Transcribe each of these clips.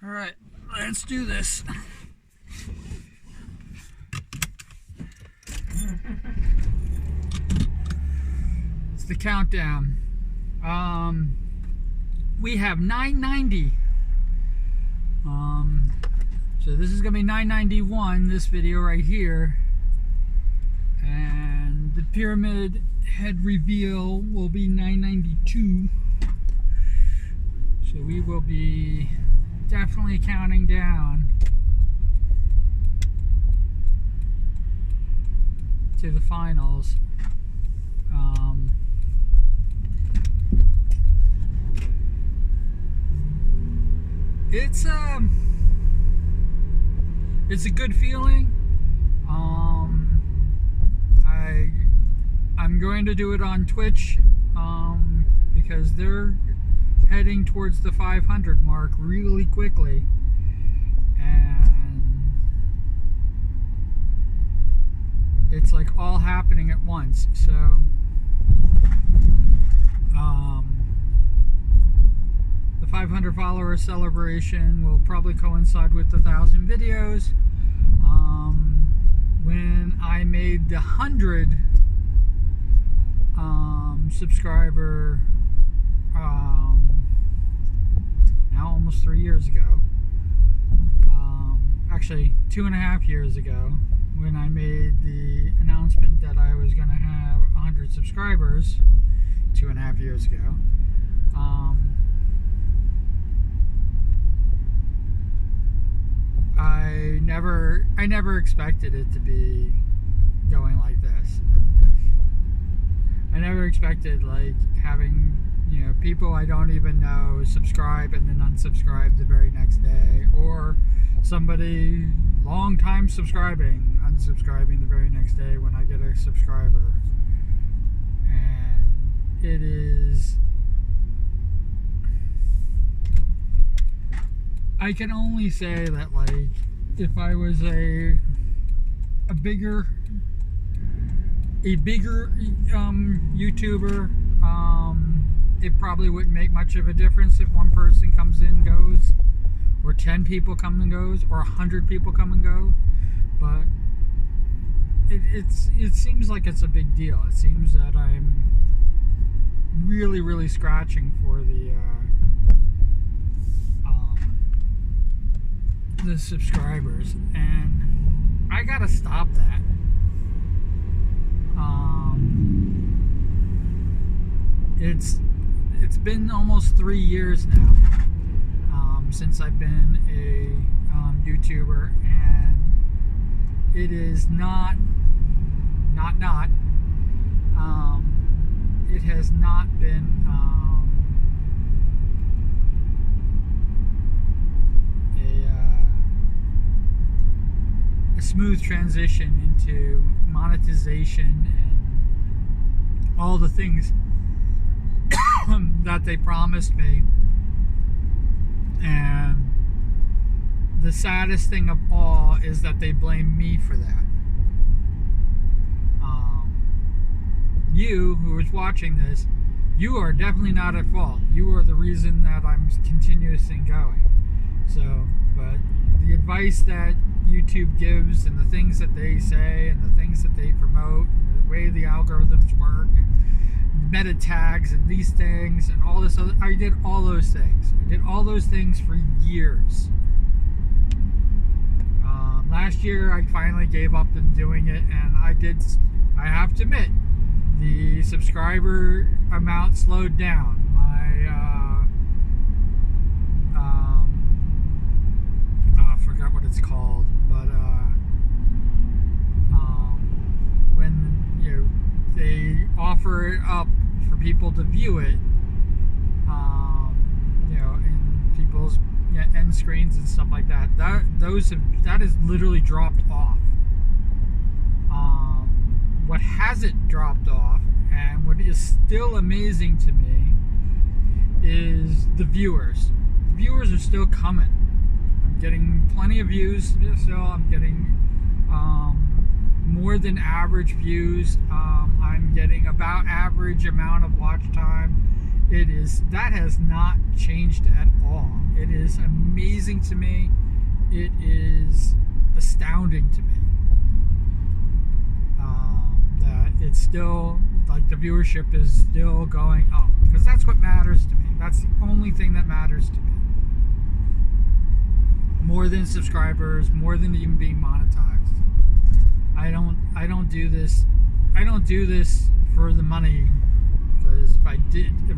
All right, let's do this. It's the countdown. We have 990. So this is gonna be 991. This video right here, and the pyramid head reveal will be 992. So we will be definitely counting down to the finals. It's a good feeling. I'm going to do it on Twitch because they're heading towards the 500 mark really quickly, and it's like all happening at once. So the 500 follower celebration will probably coincide with the 1,000 videos. When I made the 100 subscriber now almost 3 years ago, actually 2.5 years ago, when I made the announcement that I was going to have 100 subscribers 2.5 years ago. I never expected it to be going like this. I never expected like having, people I don't even know subscribe and then unsubscribe the very next day, or somebody long time subscribing unsubscribing the very next day when I get a subscriber. And it is, I can only say that, like, if I was a bigger YouTuber, it probably wouldn't make much of a difference if one person comes in and goes, or 10 people come and goes, or 100 people come and go. But it seems like it's a big deal. It seems that I'm really scratching for the subscribers, and I gotta stop that. It's been almost 3 years now since I've been a YouTuber, and it is it has not been a smooth transition into monetization and all the things that they promised me. And the saddest thing of all is that they blame me for that. You who is watching this, you are definitely not at fault. You are the reason that I'm continuously going. So, but the advice that YouTube gives, and the things that they say, and the things that they promote, and the way the algorithms work, meta tags and these things and all this other, I did all those things. I did all those things for years. Last year I finally gave up on doing it, and I have to admit, the subscriber amount slowed down. I forgot what it's called, but when they offer it up for people to view it, in people's end screens and stuff like that, that has literally dropped off. What hasn't dropped off, and what is still amazing to me, is the viewers. The viewers are still coming. I'm getting plenty of views still. I'm getting more than average views. I'm getting about average amount of watch time, that has not changed at all. It is amazing to me. It is astounding to me that it's still, like, the viewership is still going up, because that's what matters to me. That's the only thing that matters to me, more than subscribers, more than even being monetized. I don't do this for the money, because if I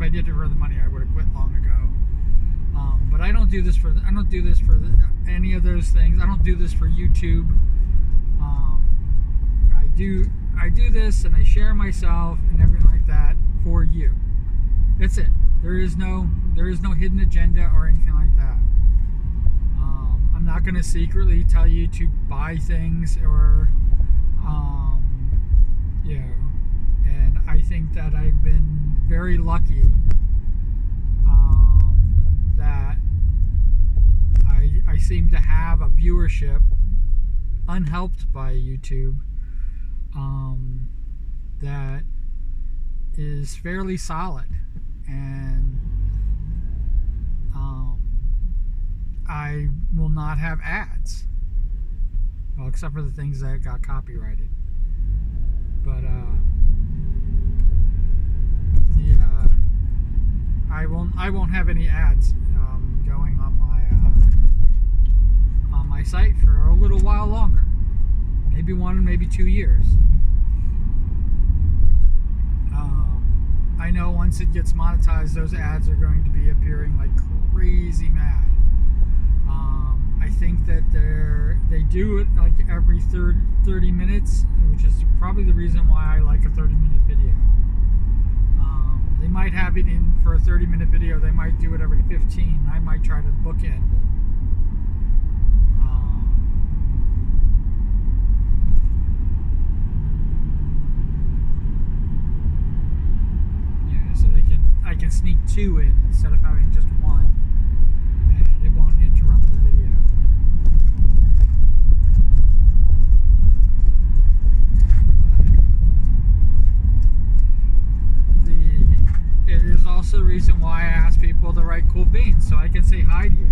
did it for the money, I would have quit long ago. But I don't do this for any of those things. I don't do this for YouTube. I do this, and I share myself and everything like that for you. That's it. There is no hidden agenda or anything like that. I'm not going to secretly tell you to buy things or, and I think that I've been very lucky that I seem to have a viewership unhelped by YouTube that is fairly solid, and I will not have ads, well, except for the things that got copyrighted. But I won't have any ads going on my site for a little while longer, maybe 1, maybe 2 years. I know once it gets monetized, those ads are going to be appearing like crazy mad. I think that they do it like every 30 minutes, which is probably the reason why I like a 30-minute video. They might have it in for a 30-minute video. They might do it every 15. I might try to bookend it. So I can sneak 2 in instead of having just 1, and it won't interrupt the video. It is also the reason why I ask people to write cool beans, so I can say hi to you.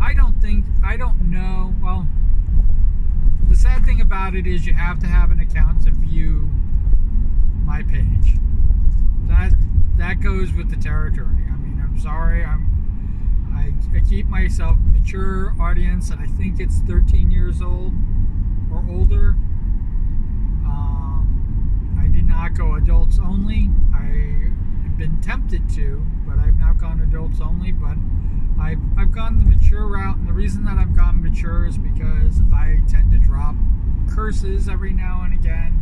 I don't know, well, the sad thing about it is you have to have an account to view my page. That goes with the territory. I mean, I'm sorry, I keep myself mature audience, and I think it's 13 years old or older. I did not go adults only. I've been tempted to, but I've now gone adults only. But I've gone the mature route, and the reason that I've gone mature is because I tend to drop curses every now and again.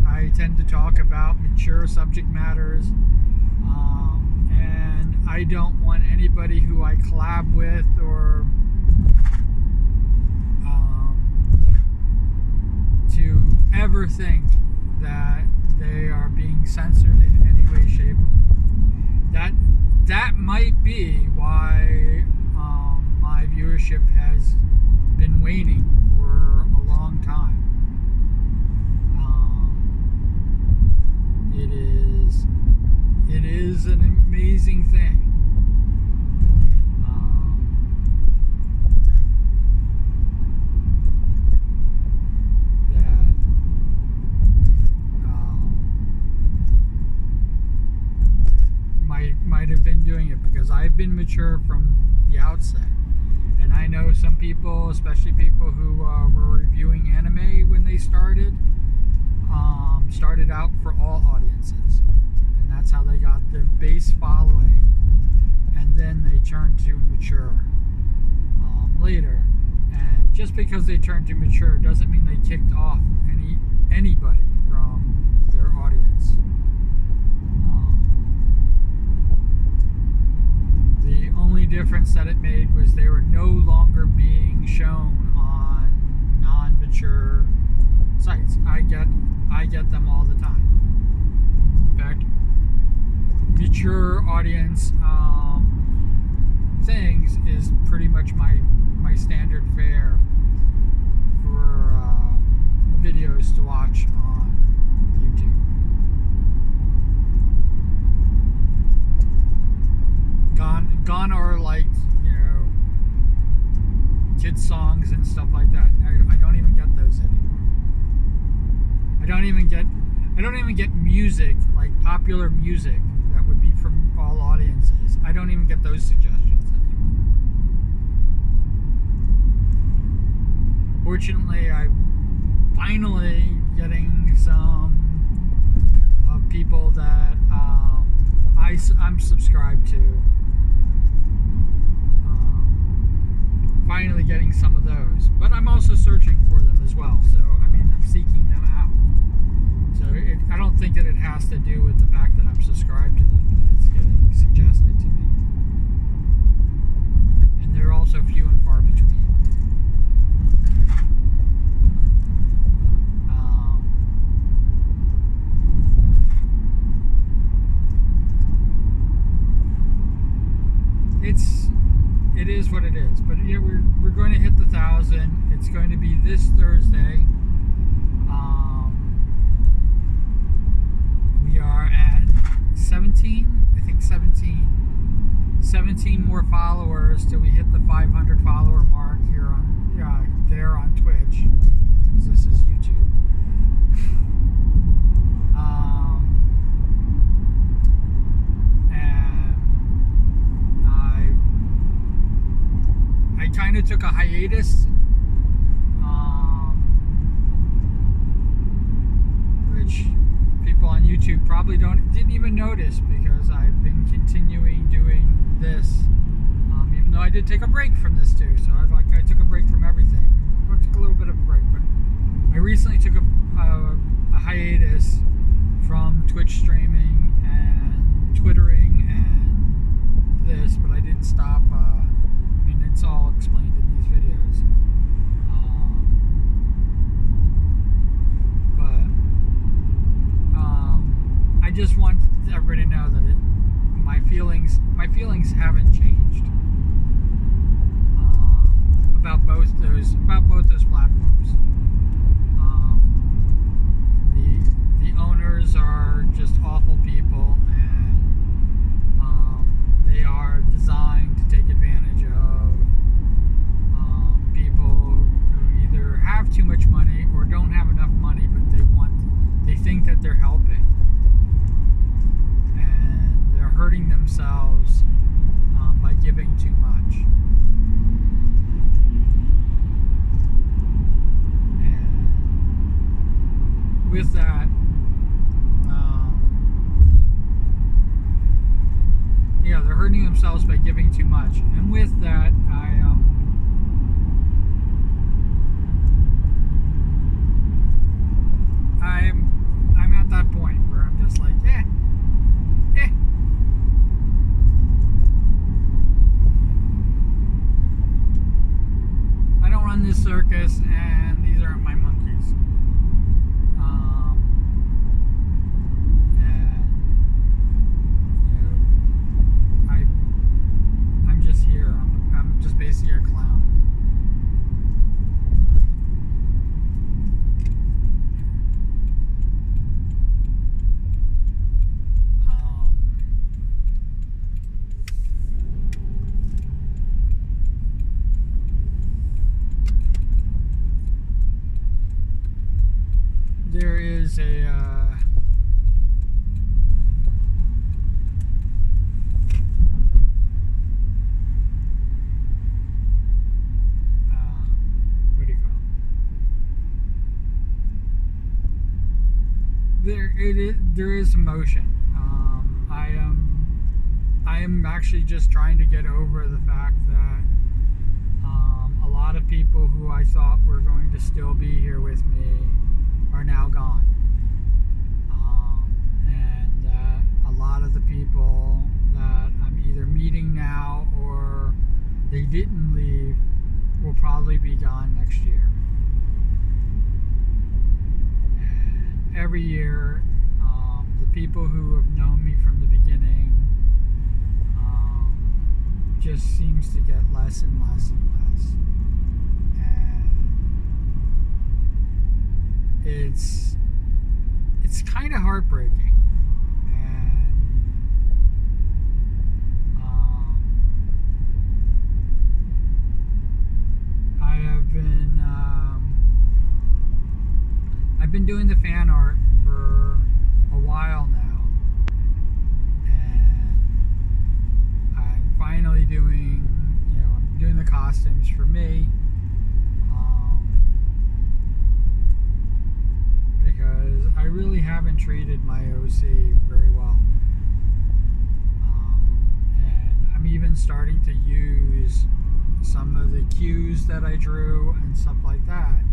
I tend to talk about mature subject matters, and I don't want anybody who I collab with or to ever think that they are being censored in any way, shape, or form. That might be why my viewership has been waning for a long time. It is an amazing thing. Might have been doing it because I've been mature from the outset, and I know some people, especially people who were reviewing anime when they started out for all audiences, and that's how they got their base following, and then they turned to mature later. And just because they turned to mature doesn't mean they kicked off anybody from their audience. The only difference that it made was they were no longer being shown on non-mature sites. I get them all the time. In fact, mature audience things is pretty much my standard fare for videos to watch on YouTube. gone are like, you know, kids songs and stuff like that. I don't even get those anymore. I don't even get music, like popular music that would be from all audiences. I don't even get those suggestions anymore. Fortunately, I'm finally getting some people that I'm subscribed to. Finally getting some of those, but I'm also searching for them as well. So I mean, I'm seeking them out. So I don't think that it has to do with the fact that I'm subscribed to them, that it's getting suggested to me. And they're also few and far between. It is what it is. But yeah, we're going to hit the 1,000. It's going to be this Thursday. We are at 17. I think 17. 17 more followers till we hit the 500 follower mark here on there on Twitch, because this is YouTube. I kind of took a hiatus, which people on YouTube probably didn't even notice, because I've been continuing doing this, even though I did take a break from this too. So I took a break from everything. I took a little bit of a break, but I recently took a hiatus from Twitch streaming and Twittering and this, but I didn't stop. It's all explained in these videos. I just want everybody to know that my feelings haven't changed about both those platforms. The owners are just awful people, and they are designed to take advantage of people who either have too much money or don't have enough money, but they think that they're helping, and they're hurting themselves by giving too much. And with that, they're hurting themselves by giving too much. And with that, I'm at that point where I'm just like, I don't run this circus, and these aren't my monkeys. I'm just here. I'm just basically a clown. There is what do you call it? There is emotion. I am actually just trying to get over the fact that a lot of people who I thought were going to still be here with me are now gone. And a lot of the people that I'm either meeting now or they didn't leave will probably be gone next year. And every year, the people who have known me from the beginning just seems to get less and less and less. And it's kind of heartbreaking. And been doing the fan art for a while now, and I'm finally I'm doing the costumes for me, because I really haven't treated my OC very well. And I'm even starting to use some of the cues that I drew and stuff like that,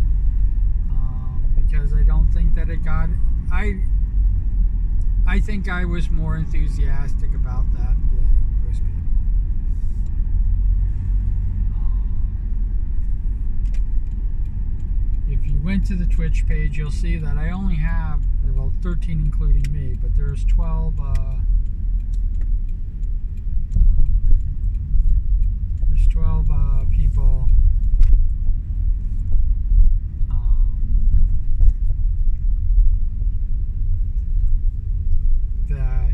because I don't think that it got. I think I was more enthusiastic about that than most people. If you went to the Twitch page, you'll see that I only have, well, 13 including me, but there's 12. There's 12 people that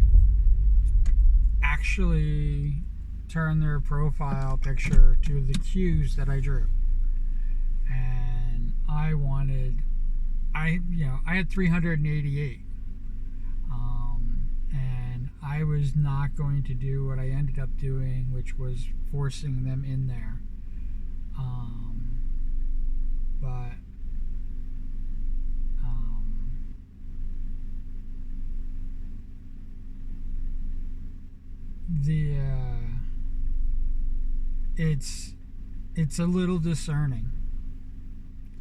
actually turn their profile picture to the cues that I drew. And I had 388. And I was not going to do what I ended up doing, which was forcing them in there. But it's a little discerning,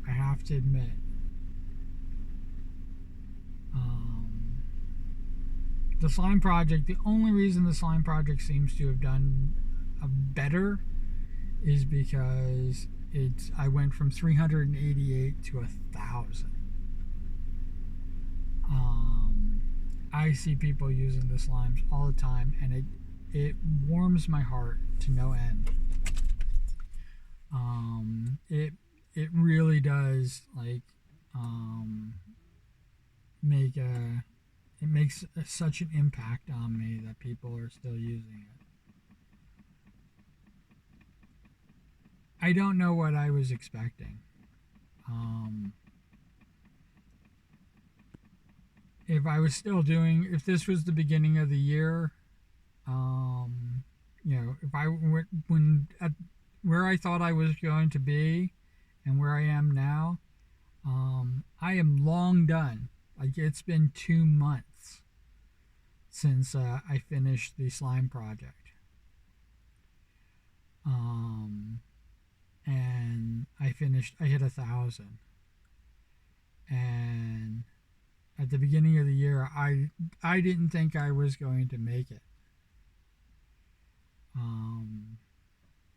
I have to admit. The slime project, the only reason the slime project seems to have done a better is because I went from 388 to 1,000. I see people using the slimes all the time, and it warms my heart to no end. It really does, like, it makes such an impact on me that people are still using it. I don't know what I was expecting. If this was the beginning of the year, if I went at where I thought I was going to be and where I am now, I am long done. Like, it's been 2 months since I finished the slime project. And I hit 1,000. And at the beginning of the year, I didn't think I was going to make it.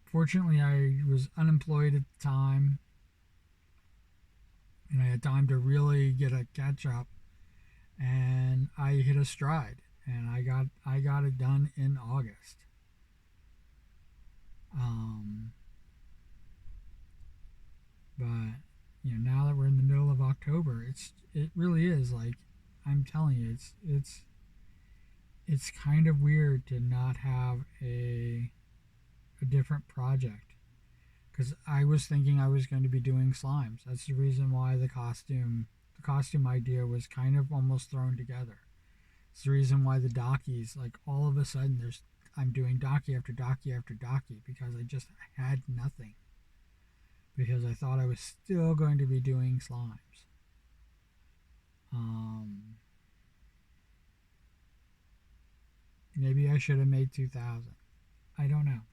Fortunately, I was unemployed at the time, and I had time to really get a catch up, and I hit a stride, and I got it done in August. But now that we're in the middle of October, it really is, like, I'm telling you, it's kind of weird to not have a different project, because I was thinking I was going to be doing slimes. That's the reason why the costume idea was kind of almost thrown together. It's the reason why the dockies, like, all of a sudden I'm doing docky after docky after docky, because I just had nothing, because I thought I was still going to be doing slimes. Maybe I should have made 2,000. I don't know.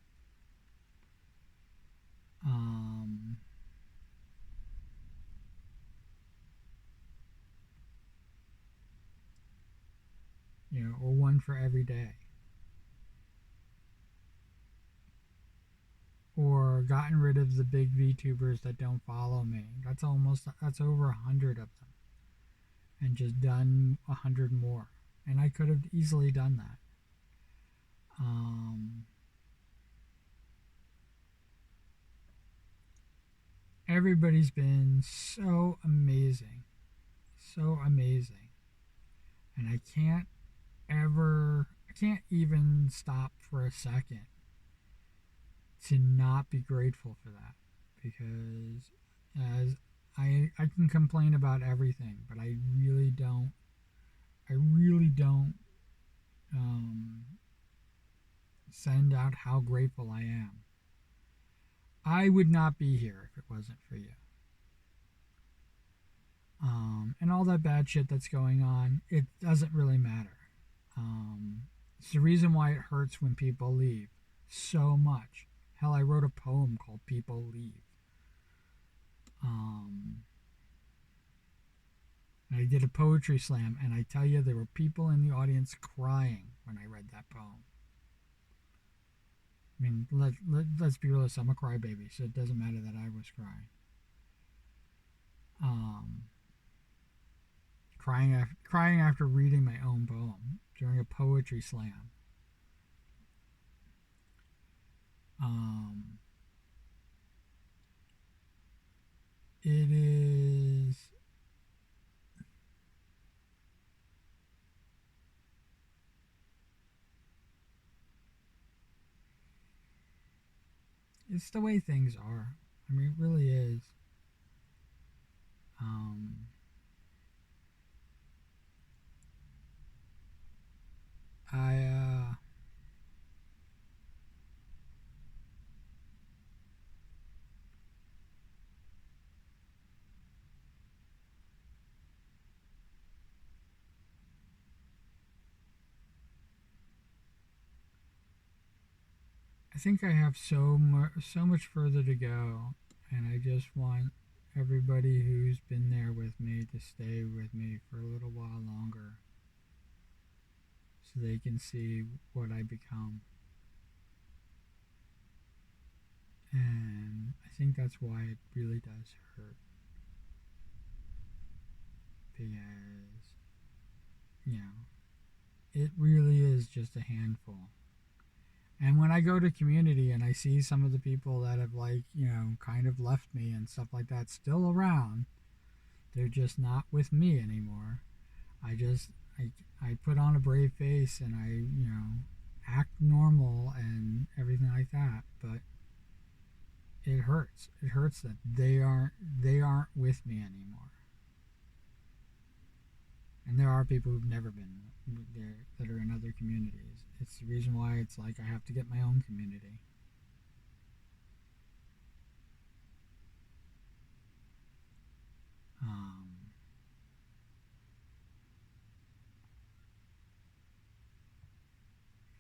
Or one for every day. Or gotten rid of the big VTubers that don't follow me. That's over 100 of them. And just done 100 more. And I could have easily done that. Everybody's been so amazing. So amazing. And I can't even stop for a second to not be grateful for that, because I can complain about everything, but I really don't um, send out how grateful I am. I would not be here if it wasn't for you. And all that bad shit that's going on, it doesn't really matter. It's the reason why it hurts when people leave so much. Hell, I wrote a poem called People Leave. Um, I did a poetry slam, and I tell you, there were people in the audience crying when I read that poem. I mean, let's be real, I'm a crybaby, so it doesn't matter that I was crying. Um, crying after reading my own poem during a poetry slam. Um, it is. It's the way things are. I mean, it really is. Um, I I think I have so much further to go, and I just want everybody who's been there with me to stay with me for a little while longer, so they can see what I become. And I think that's why it really does hurt, because you know it really is just a handful. And when I go to community and I see some of the people that have, like, kind of left me and stuff like that still around, they're just not with me anymore. I just I put on a brave face and I act normal and everything like that, but it hurts. It hurts that they aren't with me anymore. And there are people who've never been there that are in other communities. It's the reason why it's like I have to get my own community. Um,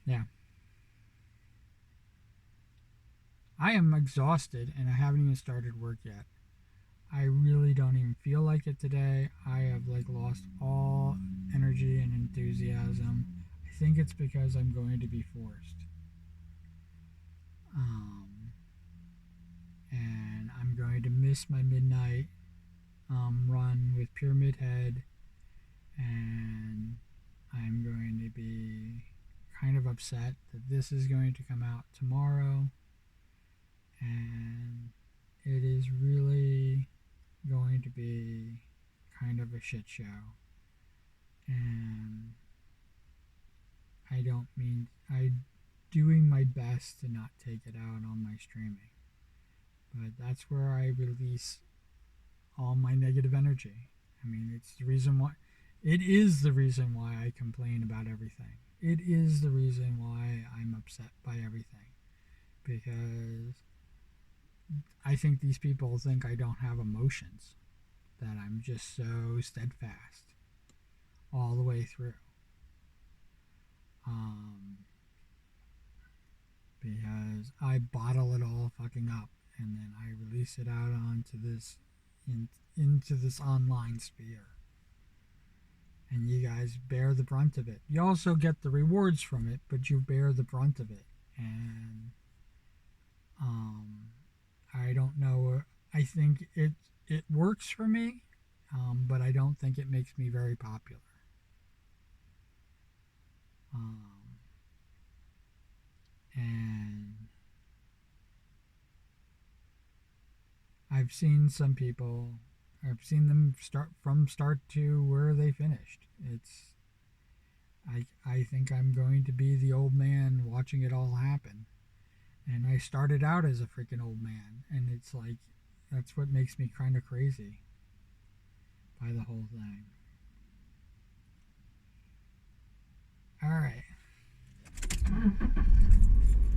yeah, I am exhausted and I haven't even started work yet. I really don't even feel like it today. I have like lost all energy and enthusiasm. I think it's because I'm going to be forced. Um, and I'm going to miss my midnight run with Pyramid Head, and I'm going to be kind of upset that this is going to come out tomorrow, and it is really going to be kind of a shit show. And I don't mean I'm doing my best to not take it out on my streaming, but that's where I release all my negative energy. I mean, it's the reason why. It is the reason why I complain about everything. It is the reason why I'm upset by everything. Because I think these people think I don't have emotions, that I'm just so steadfast all the way through. Um, because I bottle it all fucking up and then I release it out onto into this online sphere. And you guys bear the brunt of it. You also get the rewards from it, but you bear the brunt of it. And um, I don't know. I think it works for me, but I don't think it makes me very popular. Um, and I've seen some people. I've seen them start to where they finished. I think I'm going to be the old man watching it all happen. And I started out as a freaking old man, and it's like that's what makes me kind of crazy by the whole thing. All right.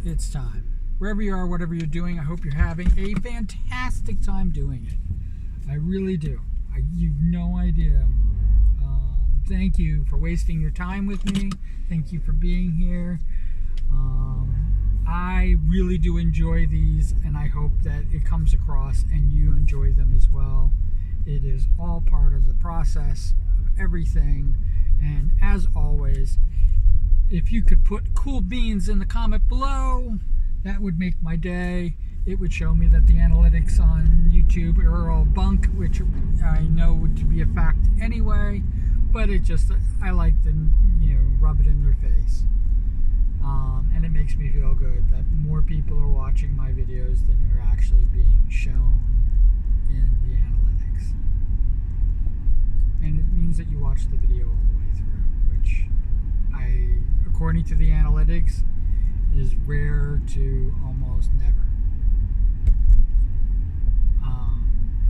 It's time. Wherever you are, whatever you're doing, I hope you're having a fantastic time doing it. I really do. You've no idea. Thank you for wasting your time with me. Thank you for being here. I really do enjoy these, and I hope that it comes across and you enjoy them as well. It is all part of the process of everything. And as always, if you could put cool beans in the comment below, that would make my day. It would show me that the analytics on YouTube are all bunk, which I know would be a fact anyway, but it just, I like to, rub it in their face. And it makes me feel good that more people are watching my videos than are actually being shown in the analytics. And it means that you watch the video all the way through, which according to the analytics, is rare to almost never.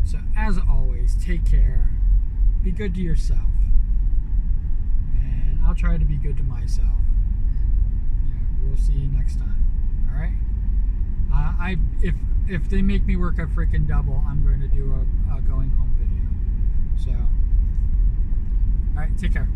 So as always, take care, be good to yourself, and I'll try to be good to myself. And, we'll see you next time. All right. If they make me work a freaking double, I'm going to do a going home video. So, all right, take care.